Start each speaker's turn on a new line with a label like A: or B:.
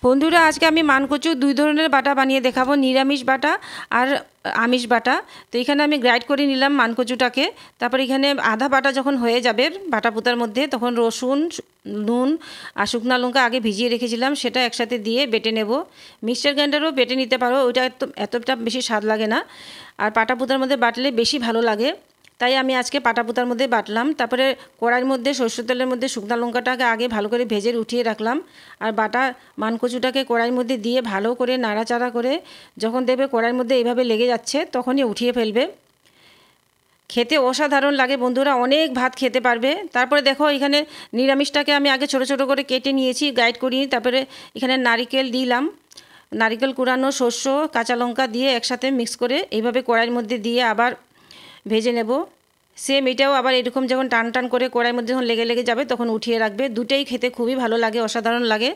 A: বন্ধুরা আজকে আমি মানকচু দুই ধরনের বাটা বানিয়ে দেখাবো, নিরামিষ বাটা আর আমিষ বাটা। তো এখানে আমি গ্রাইন্ড করে নিলাম মানকচুটাকে। তারপর এখানে আধা বাটা যখন হয়ে যাবে বাটা পুতার মধ্যে, তখন রসুন, নুন আর শুকনো লঙ্কা আগে ভিজিয়ে রেখেছিলাম, সেটা একসাথে দিয়ে বেটে নেব। মিক্সচার গ্রাইন্ডারও বেটে নিতে পারো, ওইটা এতটা বেশি স্বাদ লাগে না, আর পাটা পুতার মধ্যে বাটলে বেশি ভালো লাগে। তাই আমি আজকে পাটা পুতার মধ্যে বাটলাম। তারপরে কড়াইয়ের মধ্যে সরষের তেলের মধ্যে শুকনো লঙ্কাটাকে আগে ভালো করে ভেজে উঠিয়ে রাখলাম, আর বাটা মানকচুটাকে কড়াইয়ের মধ্যে দিয়ে ভালো করে নাড়াচাড়া করে যখন দেখবে কড়াইয়ের মধ্যে এইভাবে লেগে যাচ্ছে তখনই উঠিয়ে ফেলবে। খেতে অসাধারণ লাগে বন্ধুরা, অনেক ভাত খেতে পারবে। তারপরে দেখো এখানে নিরামিষটাকে আমি আগে ছোট ছোট করে কেটে নিয়েছি, গ্রাইন্ড করিয়ে। তারপরে এখানে নারকেল দিলাম, নারকেল কুড়ানো, শস্য, কাঁচা লঙ্কা দিয়ে একসাথে মিক্স করে এইভাবে কড়াইয়ের মধ্যে দিয়ে আবার ভেজে নেব। সেম এটাও আবার এরকম যখন টান টান করে কড়াইয়ের মধ্যে যখন লেগে লেগে যাবে তখন উঠিয়ে রাখবে। দুটোই খেতে খুবই ভালো লাগে, অসাধারণ লাগে।